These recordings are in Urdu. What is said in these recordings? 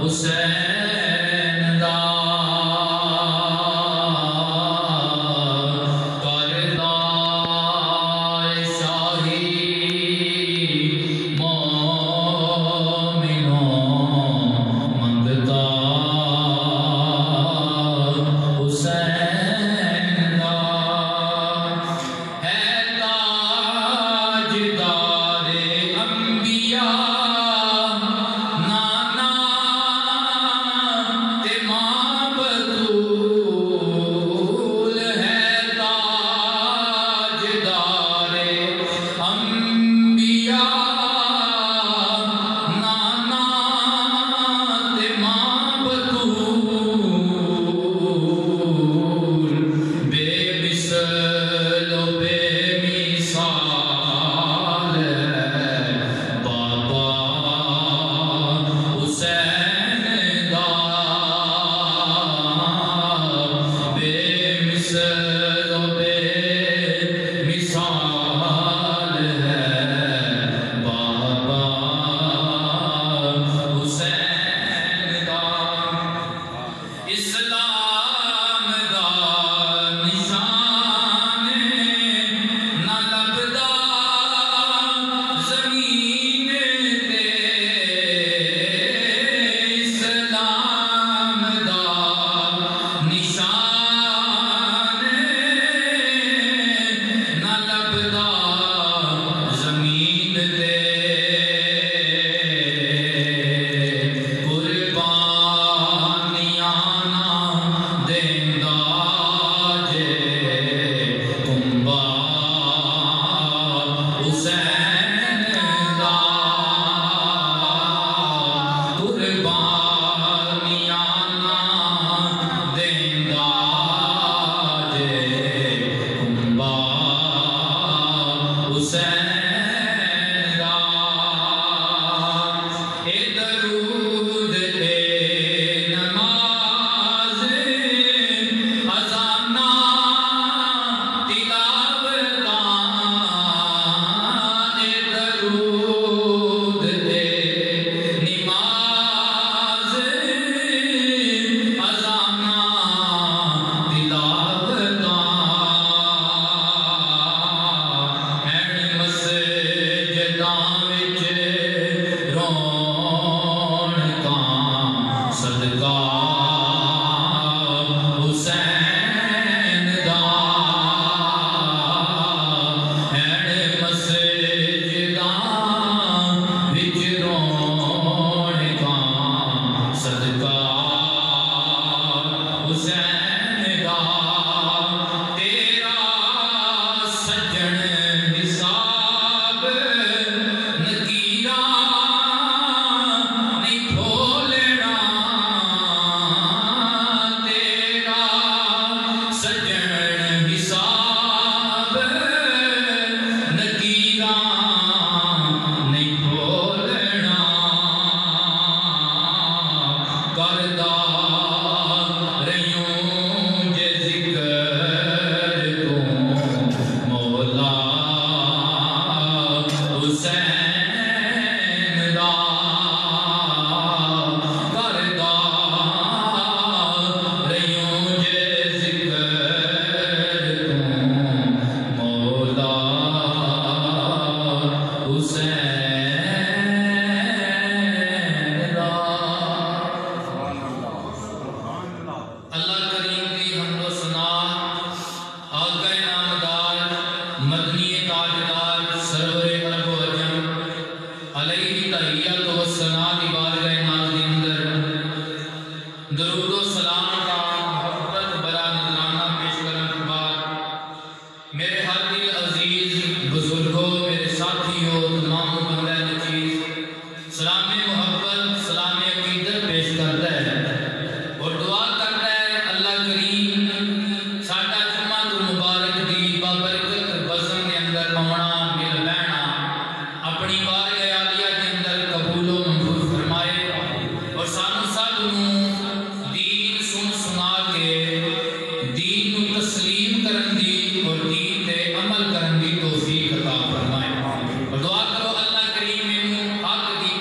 حسین دا کردا شاہی مومنوں منگتا حسین دا ہے تاجدار انبیاء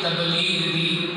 تبلیغ دی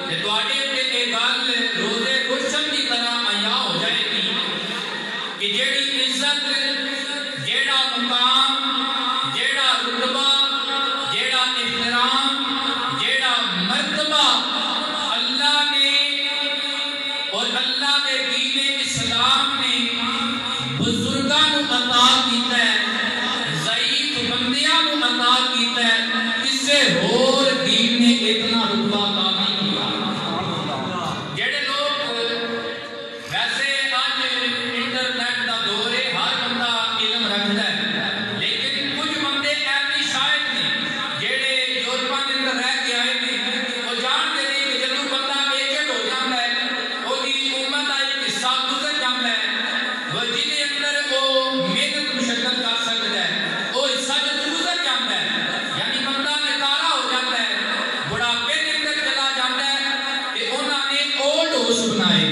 کہ تواڈے تے اے گل روزے روشن کی طرح عیاں ہو جائے گی کہ جیڑی عزت، جیڑا مقام، جیڑا رتبہ، جیڑا احترام، جیڑا مرتبہ اللہ نے اور اللہ کے دین اسلام نے بزرگاں نو عطا کیتا ہے، ضعیف بندیاں نو عطا کیتا ہے، کسے ہور دین نے اتنا رتبہ عطا نہیں کیا۔ جڑے لوگ ویسے آج انٹرنیٹ دا دور ہے، ہر بندہ علم رکھتا ہے، لیکن کچھ بندے ایسے شاید نے جڑے یورپاں دے اندر رہ کے آئے نے، وہ جانتے نہیں کہ جدوں بندہ ایجڈ ہو جاتا ہے، وہی عمر دا ایک حصہ گزر جاتا ہے، وہ جہدے اندر وہ محنت مشقت کر سکتا ہے، وہ حصہ جدوں گزر جاتا ہے، یعنی بندہ نکارا ہو جاتا ہے، بڑھاپے کے اندر چلا جاتا ہے، کہ انہوں نے اولڈ ہاؤس بنائے،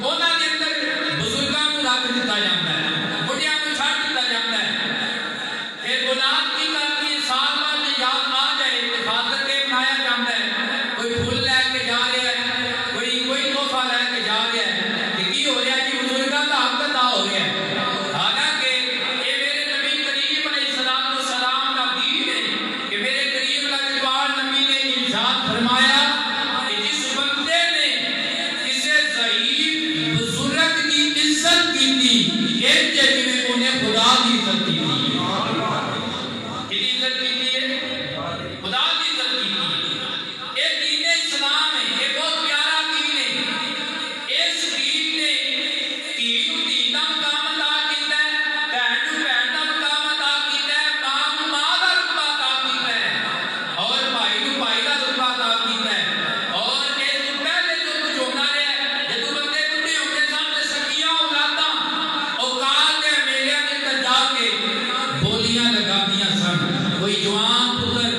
انہوں کے اندر بزرگاں کو رکھ دیتا جاتا ہے، بڑھیاں کو چھاڑ دیتا جاتا ہے، پھر اولاد کی کرتی سال بعد یاد آ جائے کہ فادر کے بنایا جاتا ہے، کوئی پھول لے کے جا رہا ہے، کوئی تحفہ لے کے جا رہا ہے، کہ کی ہو رہا ہے کہ بزرگاں کا حق ادا ہو رہا ہے، حالانکہ یہ میرے نبی کریم علیہ السلام کا دین ہے کہ میرے کریم لاجواب نبی نے ارشاد فرمایا کہ جس بندے نے کسی ضعیف بزرگ کی عزت کی تھی، ایک جگہ میں انہیں خدا کی عزت کی تھی، کسی عزت کی تھی ہے خدا کی عزت کی تھی۔ یہ دین اسلام ہے، یہ بہت پیارا دین ہے، اس دین نے دین کو دین کا مقام عطا کیتا ہے، بہن کو بہن کا مقام عطا کیتا ہے، ماں کو ماں کا رتبہ عطا کیتا ہے، اور بھائی کو بھائی کا رتبہ عطا کیتا ہے، اور اس سے پہلے جو کچھ ہونا ہے، جدو بندے بڈھے ہو کے سامنے سکیاں اولاداں اوقات کے میلے کے اندر جا کے بولیاں لگا دیا سن، کوئی جوان پتر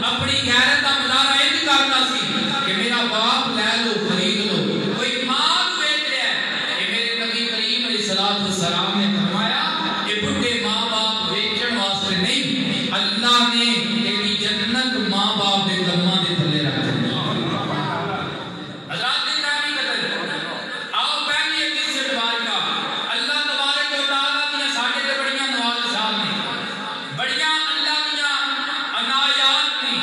اپنی غیرت کا مظاہرہ یہ کرتا سی کہ میرا باپ لے لو خرید لو، کوئی ماں بیچ رہا ہے، کہ میرے نبی کریم علیہ السلام نے فرمایا کہ بڈھے ماں باپ بیچن واسطے نہیں، اللہ نے تیری جنت ماں باپ کے قدماں دے تھلے رکھ دی۔ حضرات نے کہانی قدر آؤ پہلی حدیث سے مبارکہ، اللہ تبارک و تعالیٰ دیا ساڑھے تے بڑیاں نوازشات نے، بڑیاں اللہ دیا عنایات نے،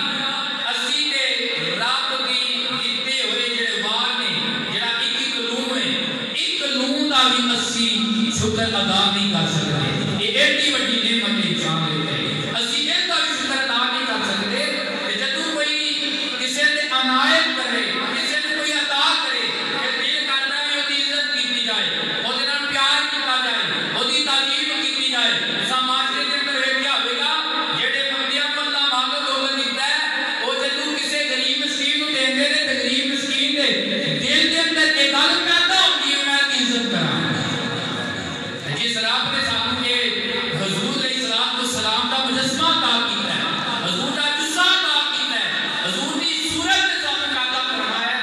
اسی دے رب دی دیتے ہوئے جڑے وار نے، جڑا ایک لون ہے، ایک لون دا بھی اسی شکر ادا نہیں کر سکتے، یہ ایڈی وڈی نعمت انسان دیتے ہیں، اسی اس کا بھی شکر ادا نہیں کر سکتے، کہ جدوں کوئی کسی نے عنایت کرے، کسی نے کوئی عطا کرے، کہ دل کرتا ہے وہ عزت کی جائے، وہ نال پیار کیا جائے، وہ تعظیم کی جائے، ایسا معاشرے کے اندر ویکھیا ہوئے گا، جڑے بندیاں کو اللہ مال و دولت دیتا ہے، وہ جدوں کسی غریب مسکین کو دیندے نے، تے غریب مسکین دے دل کے اندر ایک گل پیدا ہوتی ہے میں کی عزت کراں۔ جس رب نے سانوں کے حضور علیہ السلام کا مجسمہ عطا کیتا ہے، حضور کا جسم عطا کیتا ہے، حضور کی صورت میں سانوں پیدا فرمایا ہے،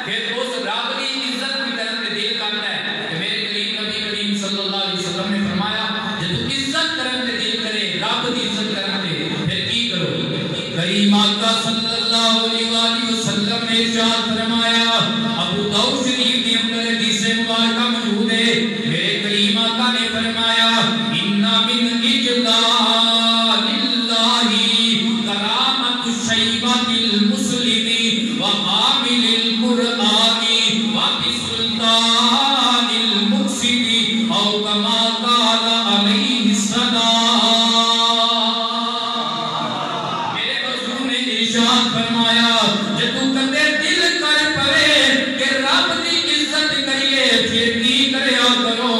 پھر اس رب کی عزت کی طرف دل کرتا ہے کہ میرے کریم نبی کریم صلی اللہ علیہ وسلم نے فرمایا جب عزت کرن تے دل کرے، رب دی عزت کرن تے پھر کی کرو؟ کریم آقا صلی اللہ علیہ وآلہ وسلم نے ارشاد فرمایا، ابو داؤد شریف کے اندر حدیث مبارکہ موجود ہے، میرے کریم آقا نے فرمایا ان من اجلال اللہ کرامت الشیبۃ المسلم وحامل القرآن وبسلطان المقسط او کما قال علیہ السلام۔ میرے حضور نے ارشاد فرمایا جدوں کدے دل کر پڑے کہ رب دی عزت کریے، پھر کی کریا کرو،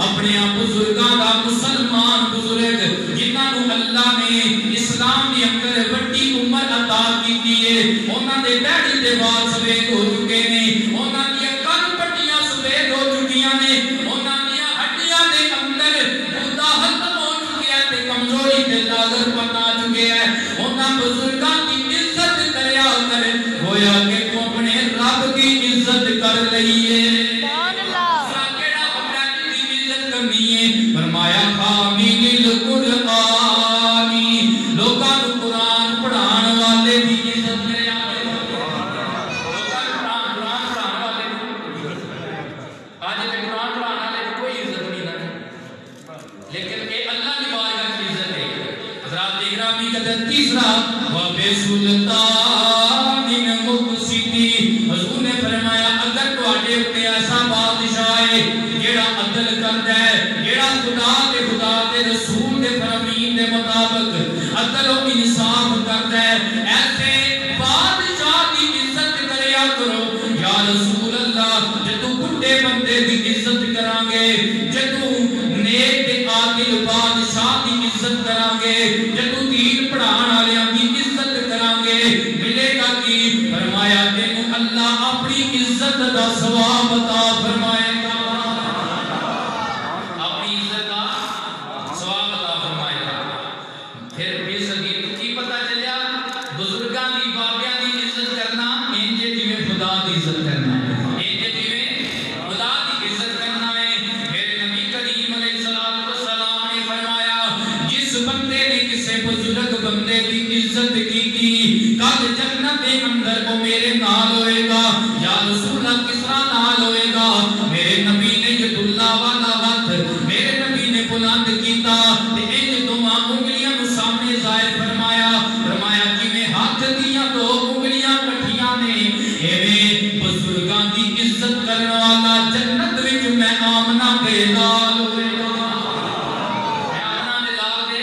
اپنے بزرگاں دا مسلمان بزرگ جنہاں نو اللہ نے اسلام دی اندر بڑی عمر عطا کیتی ہے، انہاں دے ڈیڈی دے بال سفید ہو چکے نے، انہاں دی کن پٹیاں سفید ہو چکیاں نے، انہاں دی ہڈیاں دے اندر خدا ختم ہو چکیا ہے تے کمزوری تے لاغر پن آ چکے ہے، انہاں بزرگاں دی عزت کریا کر، گویا کہ تو اپنے رب کی عزت کر لئیے۔ فرمایا حامل القرآن، لوگاں کو قرآن پڑھان والے دی عزت کریا کرو، لوگاں میں اللہ اپنی عزت دا ثواب عطا فرمائے گا، اپنی عزت دا ثواب عطا فرمائے گا۔ پھر بے صغیر کی پتہ چلیا بزرگاں دی بابیاں دی عزت کرنا انجے جویں خدا دی عزت کرنا ہے، انجے جویں خدا دی عزت کرنا ہے۔ میرے نبی کریم علیہ السلام نے فرمایا جس بندے نے کسی بزرگ بندے دی عزت کی کل جنت کے اندر وہ میرے نال ہوئے گا۔ یا رسول اللہ کس طرح نال ہوئے گا؟ میرے نبی نے ید اللہ والا ہاتھ میرے نبی نے بلند کیتا تے انج دونوں انگلیاں نو سامنے ظاہر فرمایا، فرمایا جویں ہاتھ دیاں دو انگلیاں کٹھیاں نے ایویں بزرگاں دی عزت کرن والا جنت وچ میں آمنہ دے نال ہوئے گا، میں آمنہ دے لال دے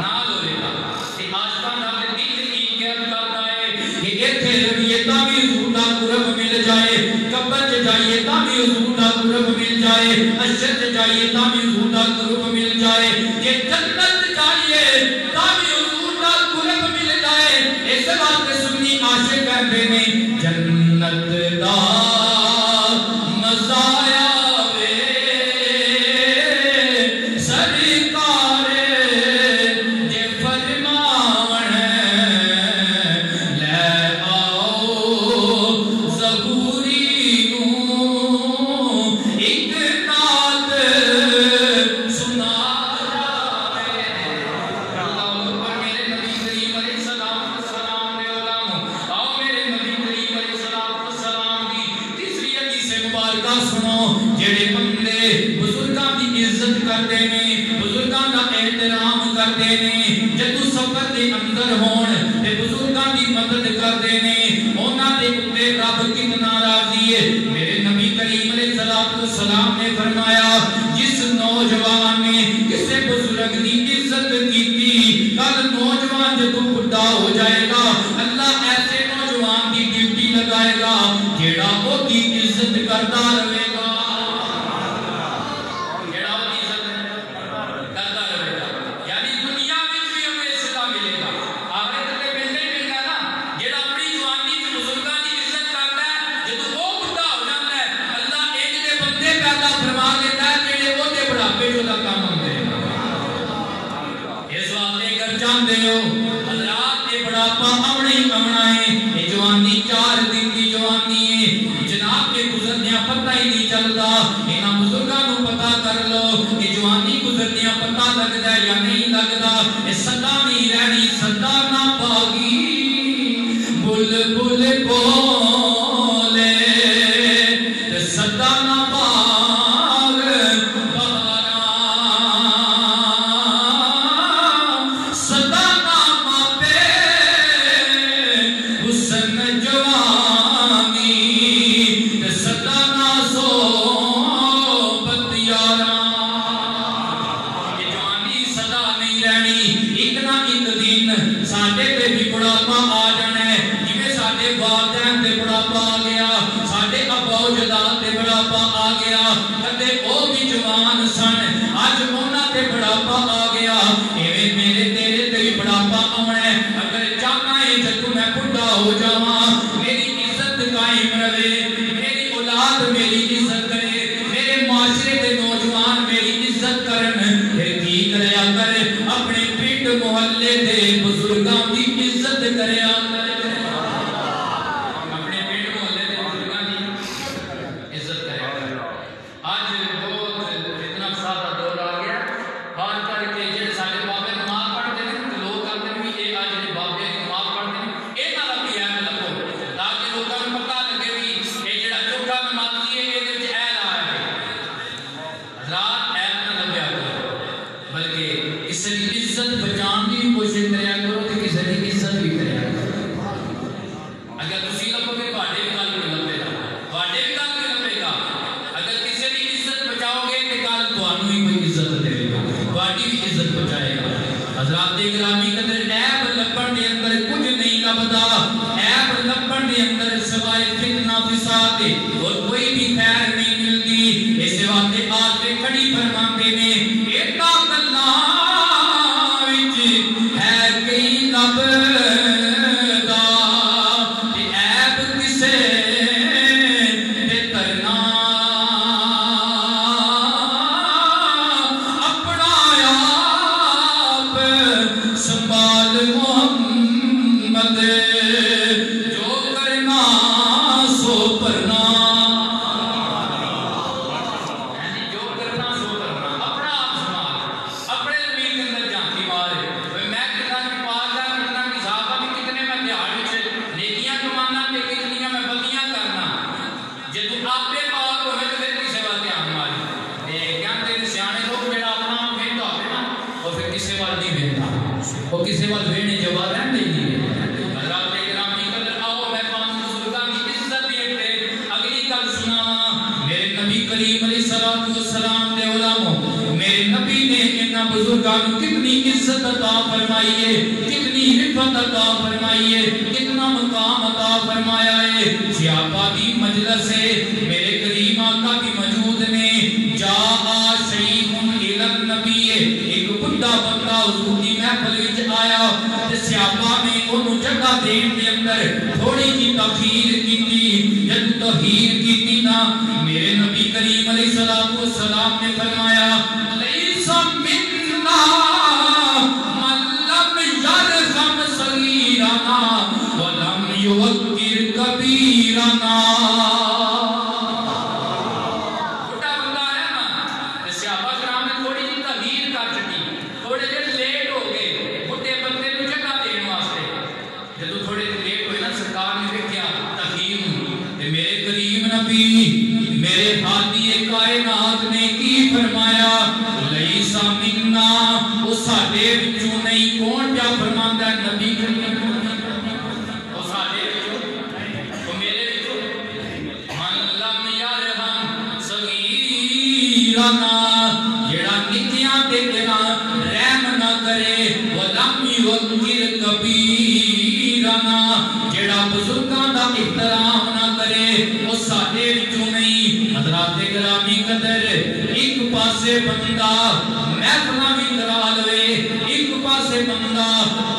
نال ہوئے گا۔ تے آسمان دا دل کی کہہ کرتا ہے کہ ایتھے رہیے تاں بھی حضور دا قرب مل جائے، قبر چ جائیے تاں بھی حضور دا قرب مل جائے، حشر چ جائیے تاں بھی حضور دا قرب مل جائے، کہ جنت جائیے تاں بھی حضور دا قرب مل جائے۔ اس بات سنی عاشق کہتے ہیں جنت دا مزہ آوے سرکار جے فرماون لے آؤ ظہوری نوں ایک نعت سنا جاوے۔ اللہ اکبر۔ میرے نبی کریم علیہ السلام نے علماء آؤ میرے نبی کریم علیہ السلام کی تیسری حدیث مبارکہ سنو۔ جڑے بندے بزرگاں دی عزت کرتے ہیں، بزرگاں دا احترام کرتے ہیں، جدو سفر دے اندر ہون تے بزرگاں دی مدد کرتے ہیں، انہاں دے اوپر رب کتنا راضی ہے۔ میرے نبی کریم علیہ السلام نے فرمایا جس نوجوان نے کسی بزرگ دی عزت کی کل نوجوان جدو بڑھا ہو جائے گا اللہ ایسے نوجوان دی ڈیوٹی لگائے گا جیڑا او دی عزت کرتا رہے گا، جیڑا او دی عزت کرتا رہے گا۔ یعنی دنیا میں بھی ہمیں صدا ملے گا، آخرت میں ملنے ملنا نا۔ جیڑا اپنی جوانی کی بزرگاں دی عزت کرتا ہے جدو وہ بڑھا ہو جاتا ہے اللہ ایک دے بندے پیدا فرما دیتا ہے جیڑے وہ دے بڑھاپے جو دا کام ہوتے ہیں۔ اس واسطے کر جاندے ہو حضرات یہ بڑھاپا آمنا ہی آمنا ہے، یہ جوانی 4 دن کی جوانی ہے، جناب کے گزرنیاں پتہ ہی نہیں چلتا۔ انہاں بزرگاں نو پتہ کر لو کہ جوانی گزرنیاں پتہ لگدا ہے یا نہیں لگدا۔ یہ صدا نہیں رہنی، صدا نہ پاگی بلبل بولے تے صدا نہ پاگ بہارا، صدا نہ ماپے حسن جوانی تے صدا نہ صحبت یارا۔ یہ جوانی صدا نہیں رہنی، ایک نہ ایک دن ساڈے تے بھی بڑھاپا آ جانا ہے، جویں ساڈے والدین تے بڑھاپا آ گیا، ساڈے ابا و جداد تے بڑھاپا آ گیا، کدے او بھی جوان سن اج انہاں تے بڑھاپا آ گیا، ایویں میرے تیرے تے بھی بڑھاپا آنا ہے۔ اگر چاہنا ہے جدوں میں بڑھا ہو جاواں میری عزت قائم رہے، میری اولاد میری عزت کرے، میرے معاشرے دے نوجوان میری عزت کرن، پھر کی کریا کر اپنے پنڈ محلے دے بزرگاں دی عزت کریا کر، اپنے پنڈ محلے دے بزرگاں دی عزت کریا کر۔ آج بہت اتنا سادہ دور آ گیا، خاص کر کے جڑے سارے بابے نماز پڑھتے ہیں تو لوگ آتے ہیں کہ یہ آج جڑے بابے نماز پڑھتے ہیں یہ نہ بھی ہے لگو، تاکہ لوگوں کو پتہ لگے بھی یہ جڑا چوکھا نمازی ہے یہ ایل آ ہے۔ حضرات ایل نہ لگیا کرو، بلکہ کسی کی عزت بچان کی کوشش کریا کرو کہ کسی کی عزت بھی کریا کرو۔ اگر تسی لگو گے تواڈے بھی گل نہیں لبے گا، تواڈے بھی گل نہیں لبے گا۔ اگر کسی کی عزت بچاؤ گے تو کل تانوں ہی کوئی عزت دے گا، تواڈی بھی عزت بچائے گا۔ حضرات گرامی قدر عیب لبن دے اندر کچھ نہیں لبدا، عیب لبن دے اندر سوائے فتنہ فساد اور کوئی بھی خیر نہیں ملتی۔ اس واسطے آج کے کھڑی فرماندے نے ایتا گلاں وچ ہے کئی لبدا تے عیب کسے بزرگان کتنی عزت عطا فرمائیے، کتنی رفعت عطا فرمائیے، کتنا مقام عطا فرمایا ہے۔ سیابہ دی مجلس ہے، میرے کریم آقا بھی موجود نے۔ جا شیخ الی النبی، ایک بڑا بندہ حضور کی محفل وچ آیا تے سیابہ نے انہوں جگہ دین دے اندر تھوڑی جی تاخیر کیتی۔ جب تاخیر کیتی نا، میرے نبی کریم علیہ السلام نے فرمایا لیس منا من لم یرحم صغیرنا ولم یوقر کبیرنا۔ میرے ہادی کائنات نے کی فرمایا لیسا منا، وہ ساڈے وچوں نہیں۔ کون پیا فرماندا ہے؟ نبی کریم۔ وہ ساڈے وچوں، وہ میرے وچوں۔ من لم یرحم صغیرنا، جڑا نکیاں تے رحم نہ کرے، ولم یوقر کبیرنا، جڑا بزرگاں دا احترام نہ کرے، وہ ساڈے وچوں نہیں۔ حضرات گرامی قدر، ایک پاسے بندہ محفلاں بھی کرا لوے، ایک پاسے بندہ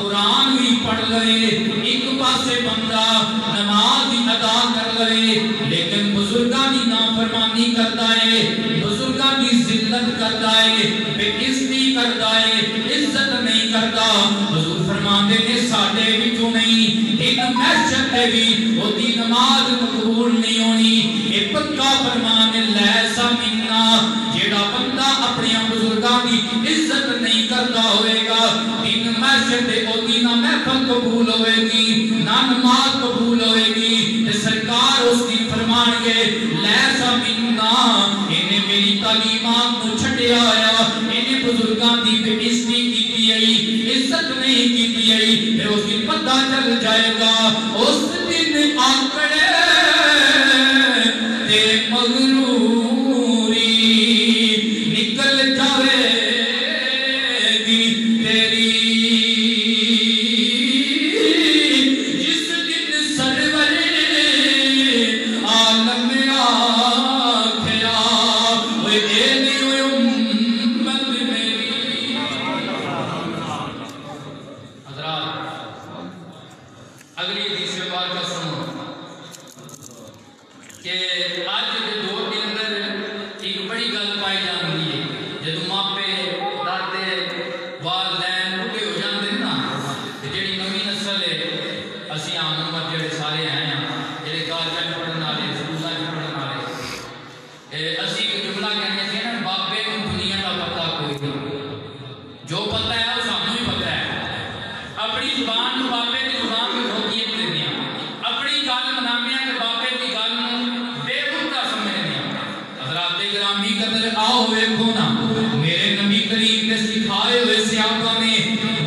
قرآن بھی پڑھ لوے، ایک پاسے بندہ نماز بھی ادا کر لوے، لیکن بزرگاں دی نافرمانی کرتا ہے، بزرگاں دی ذلت کرتا ہے، بے عزتی کرتا ہے، عزت نہیں کرتا۔ حضور فرماتے نے ساڈے وچوں نہیں۔ ایک محشر تے بھی وہ دی نماز مقبول نہیں ہونی۔ ایک پکا فرمان لیسا منا، جیڑا بندہ اپنی بزرگاں دی عزت نہیں کرتا ہوئے گا، دن محشر تے او دی نہ محفل قبول ہوئے گی، نہ نماز قبول ہوئے گی۔ تے سرکار اس دن فرمان گے لیسا منا، انہیں میری تعلیمات کو چھٹے آیا، انہیں بزرگاں دی بے عزتی کیتی ہے، عزت نہیں کیتی ہے۔ پھر اس دن پتہ چل جائے گا، اس دن آکڑے تے مغروری نکل جاوے گی تیری، جس دن سرور عالم آکھیا وہ ایلی امت میری۔ حضرات اگلی حدیث مبارکہ سنو کہ آج کے دور کے اندر ایک بڑی گل پائی جاتی ہے، جدو ماپے دادے والدین بوڑھے ہو جاتے ہیں نا، جڑی نویں نسل ہے، اسی عام عمر جڑے سارے آئے ہیں، جڑے کالجاں پڑھن والے، سکولاں پڑھن والے، اسی ایک جملہ کہنے سے نا بابے کو دنیا کا پتہ کوئی نہیں، جو پتہ ہے وہ سامنے ہی پتہ ہے۔ اپنی زبان کو بابے کی زبان کو دھوکیت دینے، اپنی گل منامیا کہ بابے کی گل بے بکتا سمجھنے۔ حضرات گرامی قدر آؤ ویکھو نا، میرے نبی کریم نے سکھائے ہوئے صحابہ نے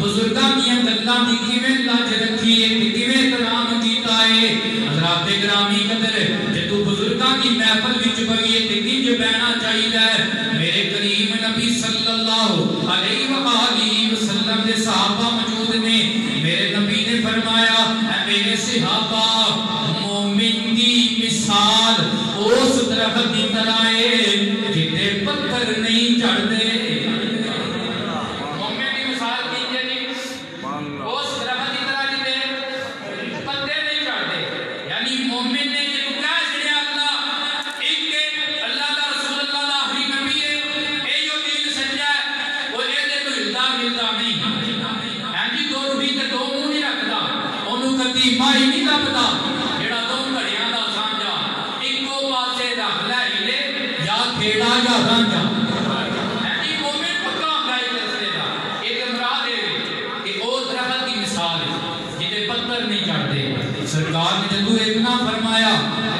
بزرگاں دیاں گلاں دی کیویں لاج رکھی ہے، کیویں احترام کیتا ہے۔ حضرات گرامی قدر جدوں بزرگاں دی محفل وچ بھئیے تے کنج بہنا چاہیدا ہے۔ میرے کریم نبی صلی اللہ علیہ وآلہ وسلم دے صحابہ موجود نے، میرے نبی نے فرمایا اے میرے صحابہ، مومن دی مثال اس درخت کی طرح ہے جتے پتھر نہیں چڑھتے۔ مومن دی مثال کی ہے جی، اس درخت کی طرح جتے پتھر نہیں چڑھتے، یعنی مومن نے جب کہا چھڑیا اللہ ایک اللہ دا رسول اللہ دا آخری نبی ہے، اے جو دین سجا ہے، وہ اے دے تو ہلدا ملتا نہیں، یعنی دو روحی تے دو منہ نہیں رکھتا، انہوں کتی مائی نہیں لبدا، جڑا دو گھڑیاں دا سانجا ایکو پاسے رکھ لے ہلے یا کھیڑا یا رانجا۔ یعنی مومن پکا ہوتا ہے رستے دا، ایک مراد ہے کہ او درخت کی مثال ہے جتے پتھر نہیں چڑھتے۔ سرکار نے جدو ایک نہ فرمایا،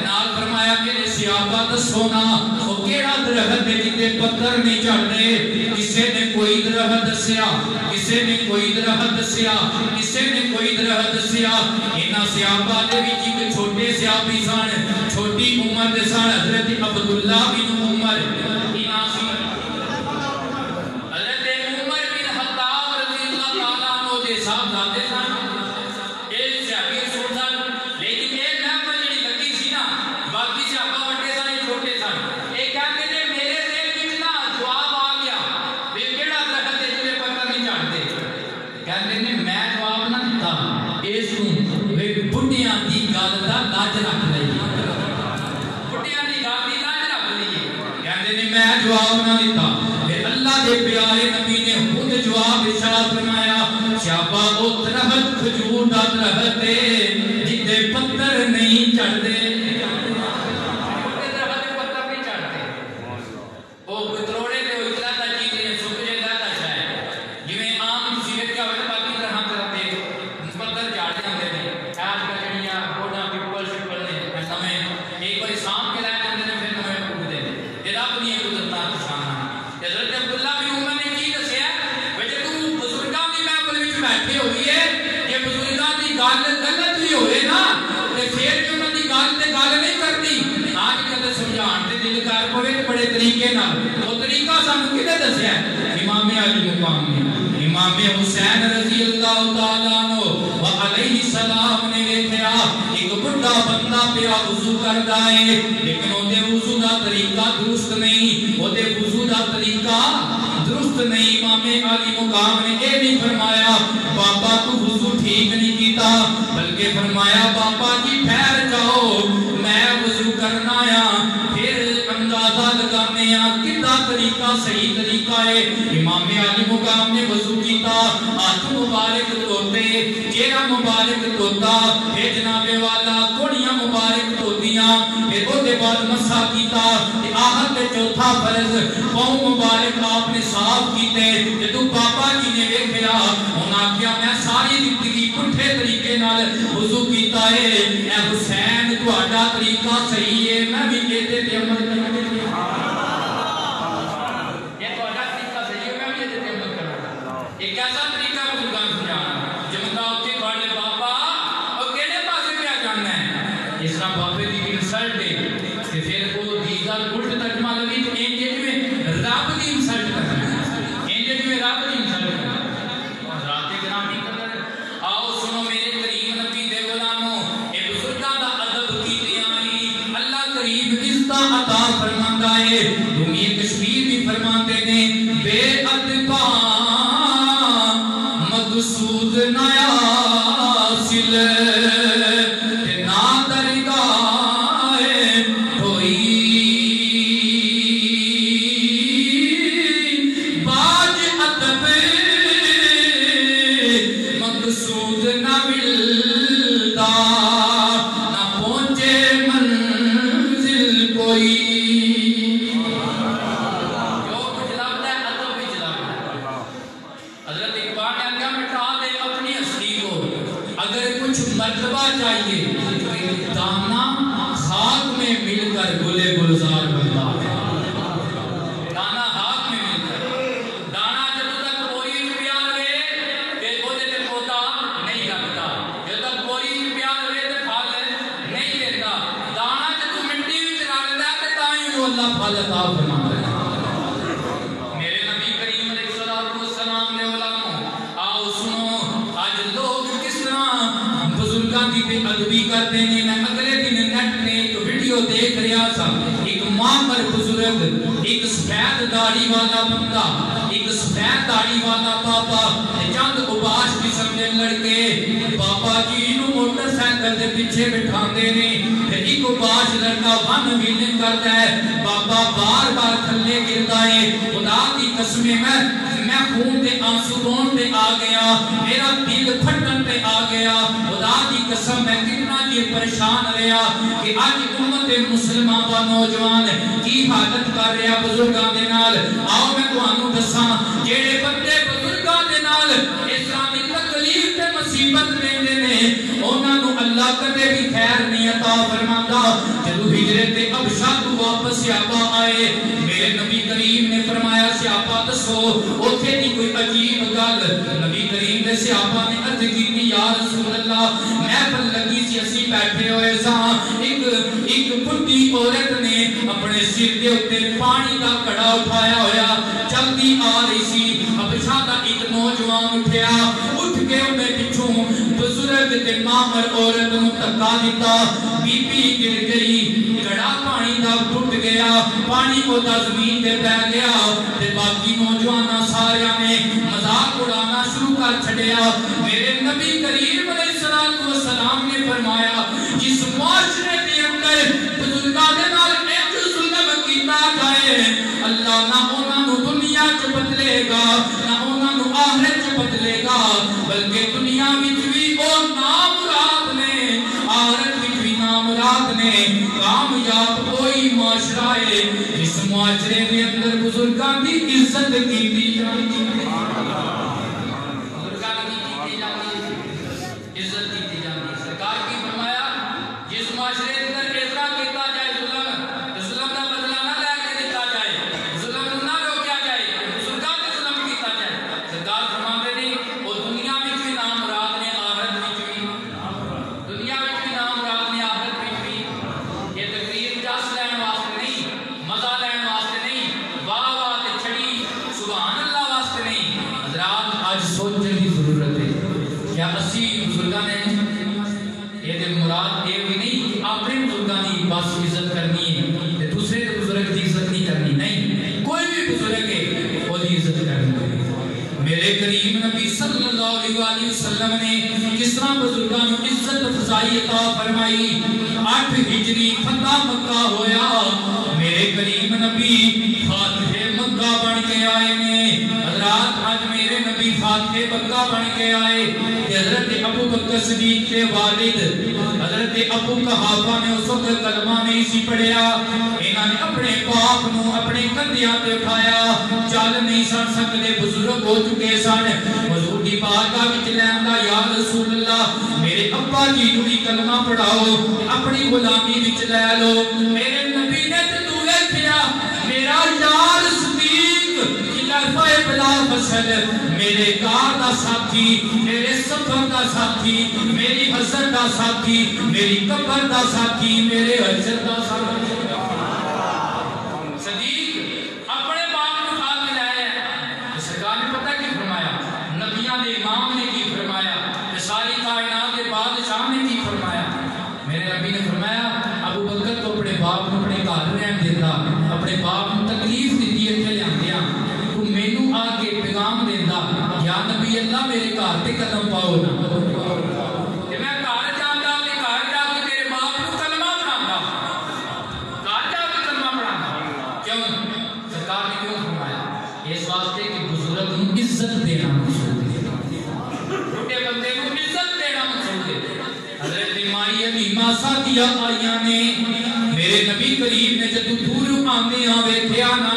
نال فرمایا کہ صحابہ دسو نا وہ کیڑا درخت ہے جتے پتھر نہیں چڑھتے؟ کسے نے کوئی درخت دسیا، کسے نے کوئی درخت دسیا، کسے نے کوئی درخت دسیا۔ انہاں صحابہ دے وچ ایک چھوٹے صحابی سن، چھوٹی عمر دے سن، حضرت عبداللہ بن عمر، انہاں سی حضرت عمر بن جواب نہ دیتا. پھر اللہ دے پیارے نبی نے خود جواب ارشاد فرمایا سیابا او درخت کھجور دا درخت ہے جتے پتھر نہیں چڑھتے. بڑے طریقے نہ وہ طریقہ سانو کدے دسیا ہے امام علی مقام نے امام حسین رضی اللہ تعالیٰ عنہ و علیہ السلام نے دیکھا ایک بڑا بندہ پیا وضو کردا ہے لیکن او دے وضو دا طریقہ درست نہیں او دے وضو دا طریقہ درست نہیں. امام علی مقام نے اے نہیں فرمایا بابا تو وضو ٹھیک نہیں کیتا بلکہ فرمایا بابا جی ٹھہر جاؤ میں وضو کرنا آیا پھر اندازہ لگانے ہیں کتا طریقہ صحیح طریقہ ہے. امام علی مقام نے وضو کیتا ہاتھ مبارک دھوتے چہرہ مبارک دھوتا پھر جناب والا کوڑیاں مبارک دھوتیاں پھر وہ دے بعد مسح کیتا آخر کے چوتھا فرض پاؤں مبارک آپ نے صاف کیتے جدو بابا جی نے دیکھا انہاں کیا میں ساری زندگی پٹھے طریقے نال وضو کیتا ہے اے حسین تہاڈا طریقہ صحیح ہے میں بھی کہتے تے عمل کرنا ایک ایسا طریقہ بزرگاں سمجھانا جمتا ہوتے بڑے بابا اور کہنے پاسے کیا جاننا ہے اس طرح بابے دی انسلٹ ہے کہ پھر وہ دیزار الٹ ترجمہ لگی تو ایک جیج میں رب دی انسلٹ کرنا ایک جیج میں رب دی انسلٹ کرنا اور رات گرام نہیں کرنا. آؤ سنو میرے کریم نبی دے غلاموں اے بزرگاں دا ادب کیتے آئی اللہ کریم عزتہ عطا فرماندا ہے. دنیا کشمیر بھی فرماندے نے بے ادبا مقصود نیا حاصل نہ درگاہ کوئی باج ادب مقصود نہ ملتا نہ پہنچے منزل کوئی. مرتبہ چاہیے دانا خاک میں مل کر گلے گلزار بنتا ہے. دانا خاک میں مل کر دانا جب تک بوری پیا رہے تے بودے تے پوتا نہیں لگتا جب تک بوری پیا رہے تے پھل نہیں لیتا. دانا جب مٹی وچ رل لے تے تاں ہی اللہ پھل عطا فرماتا ہے. میرے نبی کریم علیہ الصلوۃ والسلام نے علماء آؤ سنو آج لوگ کس طرح بزرگاں دی بے ادبی کرتے ہیں. میں اگلے دن نیٹ میں ایک ویڈیو دیکھ رہا تھا ایک ماں بزرگ ایک سفید داڑھی والا بندہ ایک سفید داڑھی والا بابا چند اباش قسم دے لڑکے بابا جی نو موٹر سائیکل دے پیچھے بٹھاندے نے پھر ایک اباش لڑکا ون ویلنگ کرتا ہے بابا بار بار تھلے گرتا ہے. خدا دی قسم میں خون دے آنسو رون دے آ گیا میرا دل پھٹن دے آ گیا. خدا دی قسم میں کتنا یہ پریشان رہا کہ آج امت مسلمہ دا نوجوان کی حالت کر رہا بزرگاں دے نال. آؤ میں تانوں دساں جڑے بندے بزرگاں دے نال اسلامی تکلیف تے مصیبت دیندے نے انہاں نو اللہ کدے بھی خیر نہیں عطا فرماندا. جدوں ہجرت حبشہ تو واپس صحابہ آئے میرے نبی کریم نے فرمایا صحابہ دسو اوتھے دی کوئی عجیب گل. نبی کریم نے صحابہ نے عرض کی یا رسول اللہ محفل لگی سی اسی بیٹھے ہوئے ساں ایک بڈھی عورت نے اپنے سر دے اوتے پانی دا کڑا اٹھایا ہویا چلدی آ رہی سی. حبشہ دا ایک نوجوان اٹھیا اٹھ کے انہیں پچھوں بزرگ تے مامر عورت نو دھکا دیتا بی بی گر گئی کڑا پانی دا ٹوٹ گیا پانی کو زمین تے پہ گیا تے باقی نوجواناں ساریاں نے مذاق اڑانا شروع کر چھڑیا. میرے نبی کریم علیہ السلام نے فرمایا جس معاشرے کے اندر بزرگاں دے نال ایک ظلم کیتا جائے اللہ نہ نے کامیاب کوئی معاشرہ ہے جس معاشرے کے اندر بزرگاں کی عزت کی جاتی ہے، بزرگاں کی جاتی ہے، عزت کی جاتی ہے۔ سرکار کی فرمایا جس معاشرے کے اندر اعتراض کیتا جائے ظلم کا بدلہ نہ لے کے دیتا جائے، ظلم نہ روکیا جائے، بزرگاں تے ظلم کیتا جائے، سرکار فرماتے ہیں وہ دنیا میں بھی نام مراد نے آخرت میں بھی، دنیا میں بھی نام مراد نے آخرت میں بھی۔ یہ تقریر جس لین واسطے نہیں، مزہ لین واسطے نہیں، واہ واہ تے چھڑی سبحان اللہ واسطے نہیں، حضرات آج سوچنے کی ضرورت ہے۔ کیا اسی بزرگاں نے یہ مراد یہ بھی نہیں کہ اپنے بزرگاں کی بس عزت کرنی ہے تے دوسرے کے بزرگ کی عزت نہیں کرنی، نہیں، کوئی بھی بزرگ ہے وہ دی عزت کرنی ہے۔ میرے کریم نبی صلی اللہ علیہ وسلم نے کس طرح بزرگاں کو عزت افضائی عطا فرمائی۔ 8 ہجری فتح مکہ ہویا، میرے کریم نبی فاتح مکہ بن کے آئے نے۔ حضرات آج میرے نبی فاتح مکہ بن کے آئے کہ حضرت ابو بکر صدیق کے والد حضرت ابو قحافہ نے اس وقت کلمہ نہیں سی پڑھیا، انہوں نے اپنے باپ نو اپنے کندھیاں تے اٹھایا، چل نہیں سن سکتے، بزرگ ہو چکے سن، حضور دی بارگاہ وچ لیندا یا رسول اللہ میرے ابا جی نو بھی کلمہ پڑھاؤ، اپنی غلامی وچ لے لو۔ میرے نبی نے تے تو ویکھیا میرا یار صدیق خلافہ بلا فصل، میرے کار دا ساتھی، میرے سفر دا ساتھی، میری حضر دا ساتھی، میری قبر دا ساتھی، میرے حضر دا ساتھی۔ صدیق اپنے باپ کو کھا کے لائے ہیں۔ سرکار نے پتہ کی فرمایا، نبیان دے امام نے کی فرمایا، ساری کائنات کے بادشاہ نے کی فرمایا۔ میرے نبی نے فرمایا ابو بکر تو اپنے باپ کو اپنے گھر رہن دیتا، اپنے باپ کو تکلیف دیتی ہے کہ لیاندیا، تو مینوں آ کے پیغام دیتا یا نبی اللہ میرے گھر تے قدم پاؤ نا، کہ میں گھر جانا تے گھر جا کے میرے باپ کو کلمہ پڑھانا، گھر جا کے کلمہ پڑھانا۔ کیوں؟ سرکار نے کیوں فرمایا؟ اس واسطے کہ بزرگ کو عزت دینا مقصود ہے، چھوٹے بندے کو عزت دینا مقصود ہے۔ حضرت مائی حلیمہ سعدیہ آئیاں نے میرے نبی کریم نے جدو دوروں آنے آوے تھے آنا،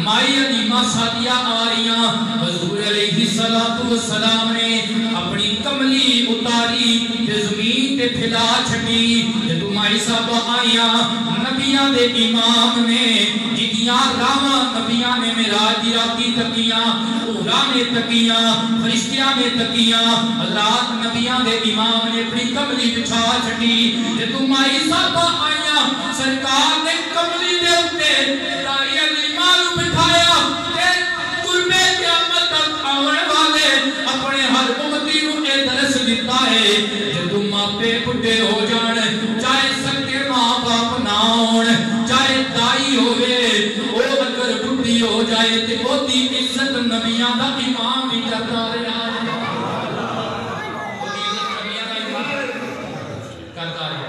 مائی حلیمہ سعدیہ آئیاں، حضور علیہ السلام نے اپنی کملی اتاری تے زمین تے پھیلا چھٹی، جدو مائی صاحبہ آئیاں نبیان دے امام نے جنیاں راواں نبیان نے معراج دی راتی تکیاں، اوہراں نے تکیاں، فرشتیاں نے تکیاں، حضرات نبیان دے امام نے اپنی کملی بچھا چھٹی، جدو مائی صاحبہ آئیاں سرکار نے کملی دے اتے تاری علیمہ رو بٹھایا کہ قربے قیامت تک آنے والے اپنے ہر امتی رو اے درس دیتا ہے، جدو ماں پہ بڑھے ہو جان، چاہے سکے ماں باپ نہ ہون، چاہے دائی ہوئے، وہ اگر بڑھی ہو جائے تے وہ دی عزت نبیان دا امام بھی کرتا رہا ہے، وہ دی عزت نبیان دا امام کرتا رہا۔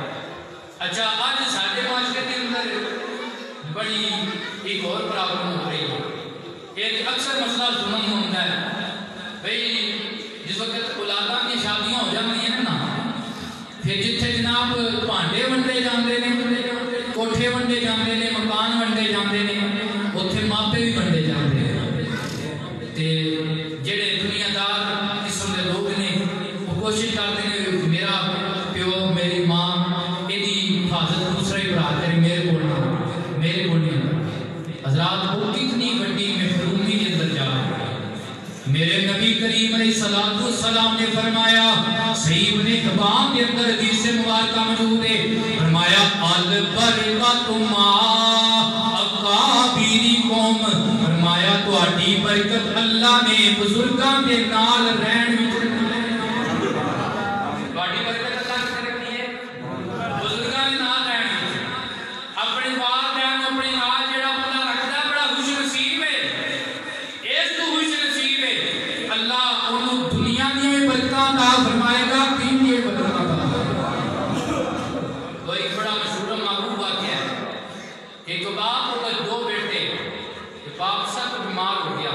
اچھا آج ساڑھے معاشرے کے اندر بڑی ایک اور پرابلم ہو رہی ہے، ایک اکثر مسئلہ ظلم ہوتا ہے، بھئی جس وقت اولاداں کی شادیاں ہو جاتی ہیں نا، پھر جتھے جناب پانڈے ونڈے جاندے نے، کوٹھے ونڈے جاندے نے، مکان ونڈے جاندے نے، اتھے ماپے بھی ونڈے جاندے نے، تے جڑے دنیا دار قسم دے لوگ نے وہ کوشش کرتے ہیں میرا پیو میری ماں ایدی حفاظت دوسرا ہی برا کرے میرے کو نہیں۔ حضرات وہ کتنی بڑی محرومی کے اندر جا رہے ہیں۔ میرے نبی کریم علیہ السلام نے فرمایا، صحیح ابن حبان کے اندر حدیث مبارکہ موجود ہے، فرمایا البرکۃ مع اکابرکم، فرمایا تہاڈی برکت اللہ نے بزرگاں دے نال رہن وچ رکھی ہے۔ تہاڈی برکت اللہ نے رکھی ہے بزرگاں دے نال رہن وچ۔ اپنے والدین اپنے نال جڑا بندہ رکھدا بڑا خوش نصیب ہے، اس تو خوش نصیب ہے اللہ انہوں دنیا دی برکتاں عطا فرمائے گا، دین دی برکتاں عطا فرمائے گا۔ تو ایک بڑا مشہور معروف واقعہ ہے کہ ایک باپ اور 2 بیٹے، باپ سخت بیمار ہو گیا،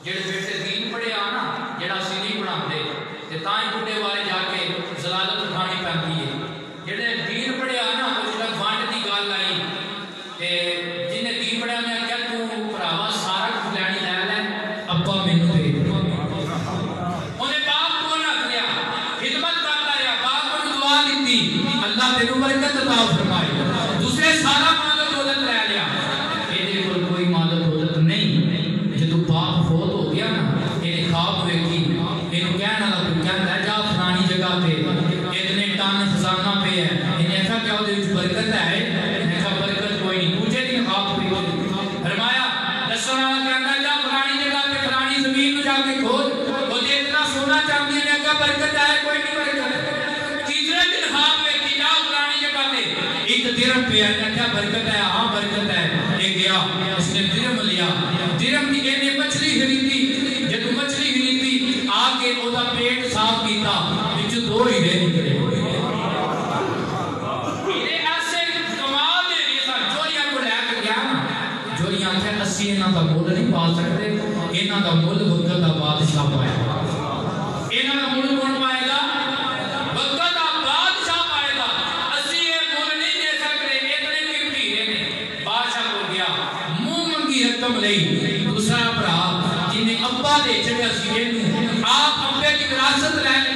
جڑے بیٹے دین پڑھے آنا جڑا سینی درم پہ آیا کیا برکت ہے؟ ہاں برکت ہے. یہ گیا اس نے درم لیا. درم کی اینے مچھلی خریدی. جب مچھلی خریدی آ کے وہ پیٹ صاف کیتا وچ 2 ہیرے نکلے. اسی انہاں دا مول نہیں پا سکتے. انہاں دا مول وقت دا بادشاہ پائے گا. انہاں دا مول کون پائے گا؟ وقت دا بادشاہ پائے گا. اسی یہ مول نہیں دے سکتے. اتنے قیمتی نے بادشاہ کو گیا منہ منگی رقم لئی. دوسرا بھرا جنہیں ابا دے چھڑیا سی آپ ابے کی وراثت لے لی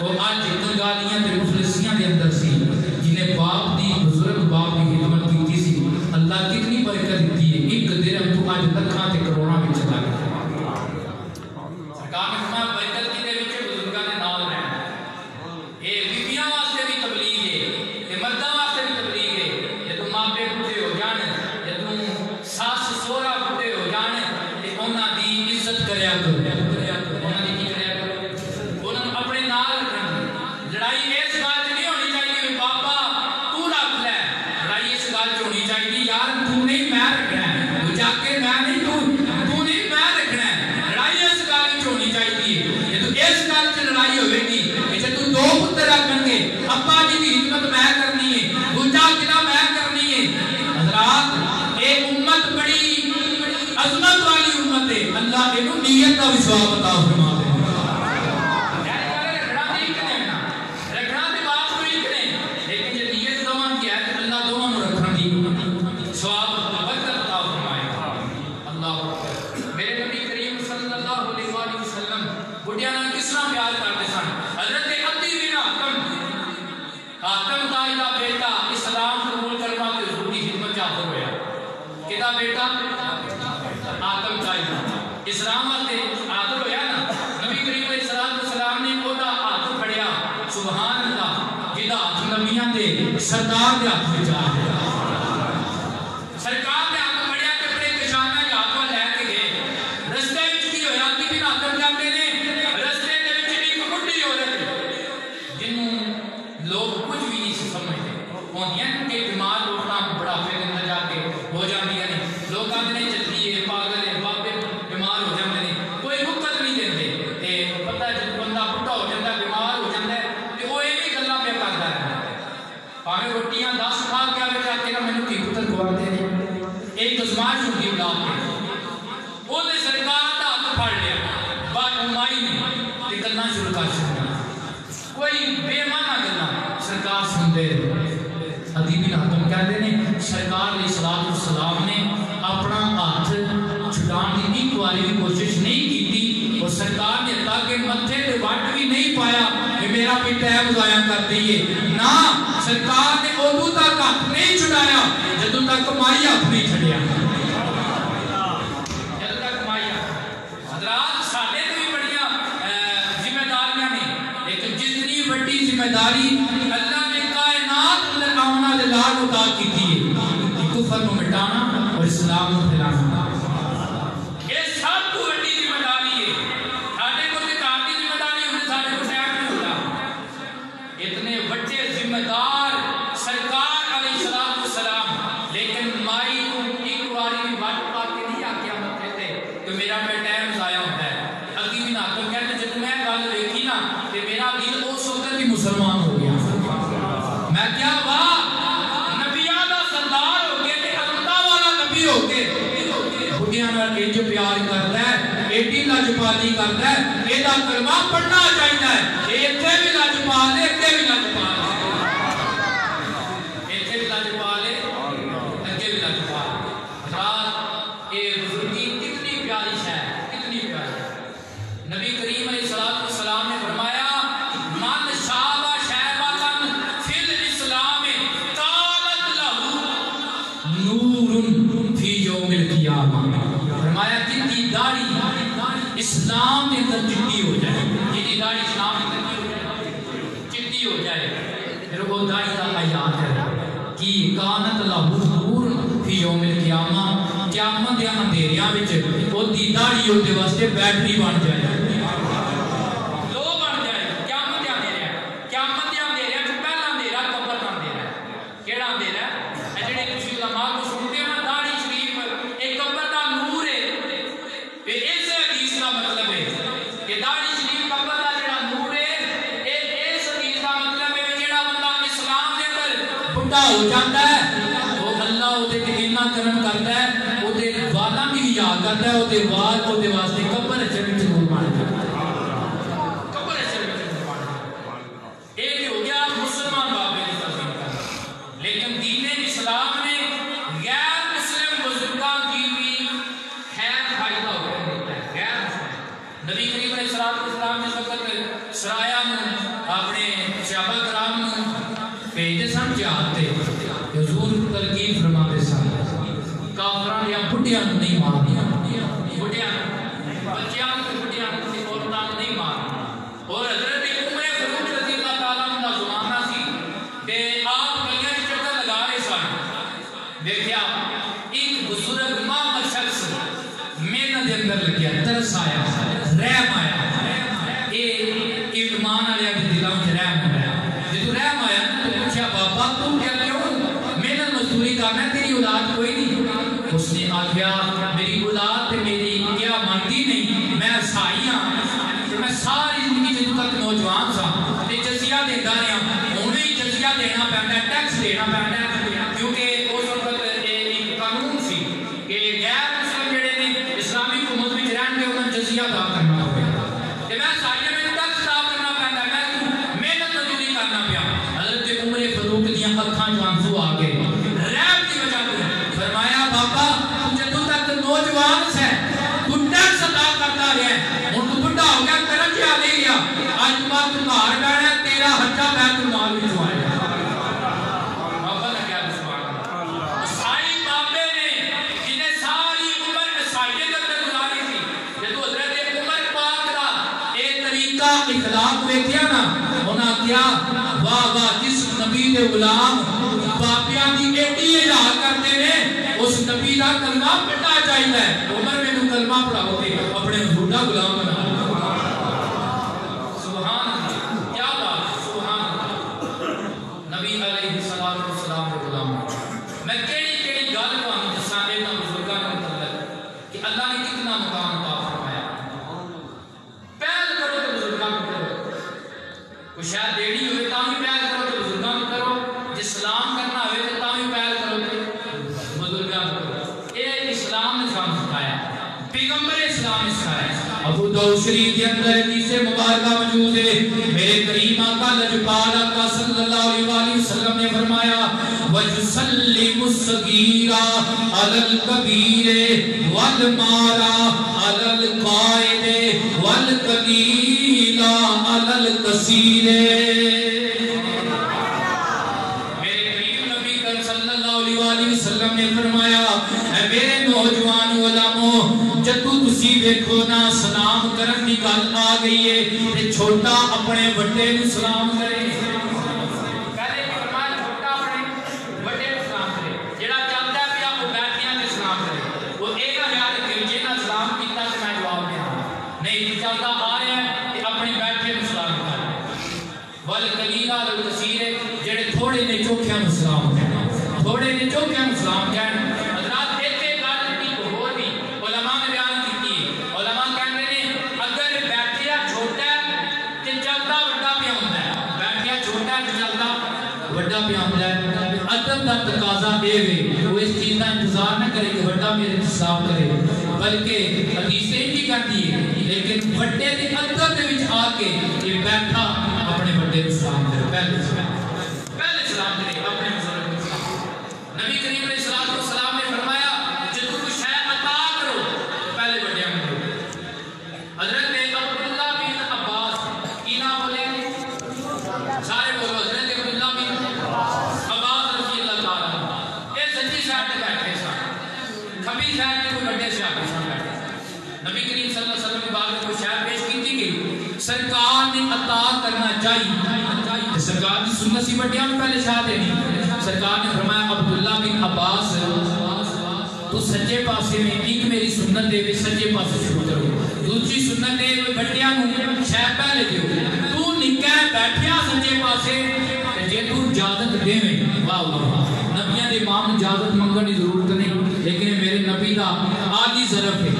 وہ آج کنگالیاں تے مفلسیاں دے اندر سی. جنہیں باپ دی بزرگ باپ کی خدمت کی سی. اللہ کتنی برکت دیتی ہے. ایک درہم تو آج لکھاں تے کروڑاں میں چلا گیا. سرکار نے فرمایا برکت کی دے وچ بزرگاں دے نال رہنا. اے بیبیاں واسطے بھی تبلیغ ہے تے مرداں واسطے بھی تبلیغ ہے. جدوں ماں پے بڈھے ہو جان جدوں ساس سہرا بڈھے ہو جان تے انہاں دی عزت کریا کرو. انہاں دی کی کریا کرو؟ انہاں نوں اپنے نال رکھنا. لڑائی اس گل تے نہیں ہونی چاہیے کہ بابا تو رکھ لے. لڑائی اس گل تے ہونی چاہیے یار تو نہیں میں رکھنا ہے. جا کے میں نہیں تو نہیں میں رکھنا ہے. لڑائی اس گل تے ہونی چاہیے. جدوں اس گل تے لڑائی ہوے گی کہ جدوں 2 پتر رکھن گے ابا جی دی خدمت میں کرنی ہے دوجا کلا میں کرنی ہے. حضرات اے امت بڑی عظمت والی امت ہے. اللہ اینو نیت دا بھی ثواب عطا فرما دے. رکھنا تے بات کوئی نہیں لیکن جے نیت دوواں کی ہے تے اللہ دوواں نوں رکھنا دی ثواب برکت عطا فرمائے. اللہ میرے نبی کریم صلی اللہ علیہ وآلہ وسلم بڑھیاں نال کس طرح پیار کرتے سن. حضرت عدی بن حاتم تائی دا بیٹا اسلام قبول کرنا تے حضور دی خدمت چ حاضر ہویا. کدا بیٹا حاتم تائی اسلام واسطے حاضر ہویا نا. نبی کریم علیہ السلام نے اودا ہاتھ پھڑیا. سبحان اللہ جدا ہاتھ نبیاں دے سردار دے ہاتھ وچ آ گیا. سرکار نے ہاتھ پھڑیا تے اپنے کشانہ ہاتھ لے کے گئے. رستے وچ کی ہویا کہ بن حاتم جاندے نے. رستے دے وچ ایک بڈھی عورت جنوں لوگ کچھ بھی نہیں سمجھتے ہوندیاں کہ بیمار اٹھنا بڑھاپے دے اندر جا کے ہو جاندیاں نے. لوگ آندے نے جلدی ہے پاگل ہے بابے بیمار ہو جاندے نے کوئی رخصت نہیں دیندے. تے پتہ ہے جب بندہ بڈھا ہو جاندا بیمار ہو جاندا ہے تے او ایویں گلاں پہ کردا ہے. پاویں روٹیاں 10 کھا کے آوے جا کے مینوں کی پتر کھواندے نے. ایک ازمائش ہوندی اولاد تے اونے سرکار دا ہاتھ پھڑ لیا. بعد مائی نے تے گلاں شروع کر چھڑیاں. کوئی بے معنی گلاں سرکار سنتے. عدی بن حاتم کہتے ہیں سرکار علیہ السلام نے اپنا ہاتھ چھٹان کی ایک باری بھی کوشش نہیں کی اور سرکار نے تاکہ متھے تے وٹ بھی نہیں پایا کہ میرا بھی ٹائم ضائع کر دیے. نہ سرکار نے ادو تک ہاتھ نہیں چھڑایا جدوں تک مائی ہاتھ نہیں چھڑیا. جدوں تک مائی. حضرات ساڈے تے بھی بڑیاں ذمہ داریاں نے لیکن جتنی بڑی ذمہ داری اللہ نے کائنات اندر آمنا دے لال عطا کیتی ہے کفر نو مٹانا اور اسلام نو پھیلانا. یہ سب تو بڑی ذمہ داری ہے. ساڈے کو تے کار دی ذمہ داری ہوندی ساڈے کو شہر نہیں ہوتا. اتنے بڑے ذمہ دار سرکار علیہ السلام لیکن مائی کو ایک باری بھی وٹ پا کے نہیں آکیا متے تے کہ میرا ٹائم ضائع ہوتا ہے. عدی بن حاتم کہتے جب میں گل دیکھی نا تے میرا دل اس وقت ہی مسلمان ہو گیا. میں کیا واہ نبیاں دا سردار ہو کے تے عظمتاں والا نبی ہو کے بڈھیاں نال انج پیار کردا ہے ایڈی لاجپالی کردا ہے. اے دا کلمہ پڑھنا چاہیدا ہے. اے ایتھے بھی لاجپال ہے اگے بھی لاجپال ہے. ایتھے بھی لاجپال ہے اگے بھی لاجپال ہے. حضرات اے بزرگی کتنی پیاری شے ہے کتنی پیاری. نبی کریم علیہ السلام نے فرمایا من شاب شیبۃ فی الاسلام قالت لہ نور فی یوم القیامہ. فرمایا جن کی داڑھی اسلام کے اندر چٹی ہو جائے جن کی داڑھی اسلام کے اندر چٹی ہو جائے پھر وہ داڑھی کا حیات ہے کہ کانت لہ نور فی یوم القیامہ. قیامت دے اندھیریاں وچ او دی داڑھی او دے واسطے بیٹری بن جائے. لو بن جائے قیامت دے اندھیریاں. قیامت دے اندھیریاں وچ پہلا اندھیرا قبر دا اندھیرا ہے. دے رہا ہے جڑے کسی علماء کو سنتے ہیں داڑھی شریف ایک قبر دا نور ہے اس حدیث کا مطلب ہے کہ داڑھی شریف قبر دا جڑا نور ہے اس حدیث کا مطلب ہے جڑا بندہ اسلام دے اندر بڑھا ہو جاتا ہے وہ اللہ او دے تے اتنا کرم کرتا ہے او دے والا بھی یاد کرتا ہے او دے وال او دے واسطے قبر چڑھ نور بن جاتا ہے لیکن دین اسلام نے غیر مسلم بزرگان کی بھی خیر فائدہ ہو دیتا ہے غیر مسلم نبی کریم علیہ السلام نے وقت سرایا اپنے صحابہ کرام بھیجے سن جہاد تے حضور تلقین فرماتے سن کافراں یا بڈھیاں نہیں مارنی بڈھیاں بچیاں بڈھیاں عورتاں نہیں مارنی اور حضرت عمر فاروق رضی اللہ تعالیٰ عنہ دا زمانہ سی تے آپ دیکھیا ایک بزرگ محمد شخص محنت دے اندر لگیا ترس آیا رحم آیا ایمان والے دے دلاں وچ رحم آیا جدوں رحم آیا تو پوچھا بابا تو کیا کیوں محنت مزدوری کرنا تیری اولاد کوئی نہیں اس نے آکھیا میری اولاد تے میری کیا مانتی نہیں میں عیسائی ہاں میں ساری زندگی جدوں تک نوجوان سا تے جزیہ دیندا رہیا ہن بھی جزیہ دینا پیندا ہے ٹیکس دینا پیندا ہے کیونکہ جزیہ ادا کرنا ہوگا کہ میں سائیہ میں ٹیکس ادا کرنا پیندا ہے میں محنت مزدوری کرنا پیا حضرت عمر فاروق دیاں اکھاں چوں آنسو آ گئے رحم دی وجہ تو فرمایا بابا تو جدوں تک نوجوان ہے تو ٹیکس ادا کرتا رہیا ہن تو بڑھا ہو گیا کرجا لے گیا اج بعد تو گھر بیٹھا تیرا حجہ بیت المال وچ آئے اخلاق ویکھیا نا انہاں کیا واہ واہ جس نبی دے غلام پاپیاں دی ایڈی اجازت کرتے ہیں اس نبی دا کلمہ پڑھنا چاہیے عمر میں کلمہ پڑھاؤ تے اپنے حضور دا غلام بنا سبحان اللہ کیا بات سبحان اللہ نبی علیہ الصلوۃ والسلام دے غلام میں کیڑی گل تانوں دساں انہاں بزرگاں دے متعلق کہ اللہ نے کتنا مقام عطا فرمایا شاید دیڑی ہوئے تاں بھی پہل کرو تو بزرگاں کو کرو جس سلام کرنا ہوئے تو تاں بھی پہل کرو تو بزرگاں کو کرو یہ اسلام نے سام سکھایا پیغمبر اسلام نے سکھایا ابو داؤد شریف کے اندر حدیث مبارکہ موجود ہے میرے کریم آقا لجپال آقا صلی اللہ علیہ وآلہ وسلم نے فرمایا وَيُسَلِّمُ الصَّغِيرَ عَلَى الْكَبِيرِ وَالْمَارَ عَلَى الْقَائِدِ وَالْقَلِيلَ عَلَى الْكَثِيرِ میرے کریم نبی کریم صلی اللہ علیہ وآلہ وسلم نے فرمایا اے میرے نوجوان علماء جدو تسی دیکھو نا سلام کرن دی گل آ گئی ہے تے چھوٹا اپنے بڑے نو سلام کرے تھوڑے نے چوکیاں سلام کہنا تھوڑے نے چوکیاں سلام کہنا حضرات ایک گل کی ہور بھی علماء نے بیان کی علماء کہندے نے اگر بیٹھیا چھوٹا تے چلدا بڑا پیا ہوندا ہے بیٹھیا چھوٹا تے چلدا بڑا پیا ہوندا ہے ادب دا تقاضا اے وے وہ اس چیز دا انتظار نہ کرے کہ بڑا میرے سلام کرے بلکہ حدیث یہ کہتی ہے لیکن بڑے دے ادب دے وچ آ کے یہ بیٹھا اپنے بڑے نو سلام کرے پہلے سلام کرے اپنے بزرگ کو سلام نبی کریم علیہ الصلوۃ والسلام نے فرمایا جدوں کوئی شے عطا کرو پہلے بڑیاں کو حضرت عبداللہ بن عباس کی نام بولے سارے بولو حضرت عبداللہ بن عباس رضی اللہ تعالیٰ یہ سچی سائڈ پہ بیٹھے سن کھبی سائڈ پہ کوئی بڑے سے آگے سن بیٹھے نبی کریم صلی اللہ علیہ وسلم کے بعد میں کوئی شاید پیش کی گئی سرکار نے عطا کرنا چاہیے سرکار کی سنت سی بڑیاں میں پہلے شاہ دے نہیں سرکار نے فرمایا عبداللہ بن عباس تو سجے پاسے میں ایک میری سنت دے سجے پاسے شروع کرو دوسری سنت دے بڑیاں شاہ پہلے دیو تو نکہ بیٹھیا سجے پاسے جے تو اجازت دے میں واہ واہ اجازت منگنے کی ضرورت نہیں، لیکن میرے نبی کا عالی ظرف ہے،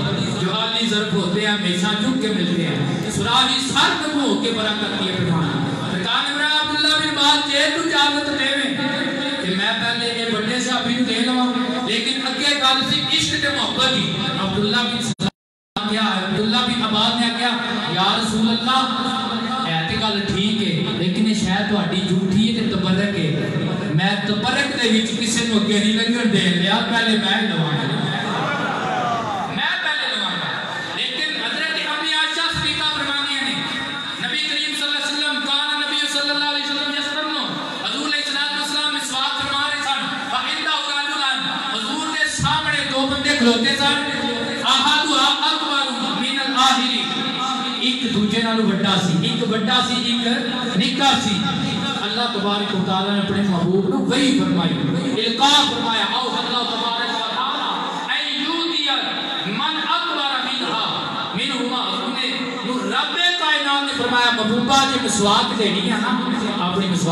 جو عالی ظرف ہوتے ہیں ہمیشہ جھک کے ملتے ہیں، سراہی سر نمو ہو کے برکت کیے پٹھانا کان عمران عبداللہ بن باز جے تو اجازت دے کہ میں پہلے یہ بڑے صحابی نو دے لواں، لیکن اگے گل سی عشق تے محبت دی۔ عبداللہ بن کیا عبداللہ بن عباس نے کیا یا رسول اللہ اے تے گل ٹھیک ہے لیکن یہ شاید تہاڈی جھوٹھی ہے تے تبرک ہے، میں تبرک دے وچ کسے نو اگے نہیں لنگن دے لیا، پہلے میں لواں گا، میں پہلے لواں گا۔ لیکن حضرت امی عائشہ صدیقہ فرماتی ہیں نبی کریم صلی اللہ علیہ وسلم کان نبی صلی اللہ علیہ وسلم یسرنو، حضور علیہ السلام مسواک فرما رہے سن، فعندہ رجلان، حضور کے سامنے دو بندے کھلوتے سن، احدھا اکبر من الاخر، ایک دوجے نالوں بڑا سی، ایک بڑا سی ایک نکا سی۔ اللہ تبارک و تعالی نے اپنے محبوب نو وحی فرمائی، القاء فرمایا، او اللہ تبارک و تعالی ان یؤتی من اکبر منہما، حضور نے رب کائنات نے فرمایا محبوبہ جی مسواک دینی ہے نا، اپنی مسواک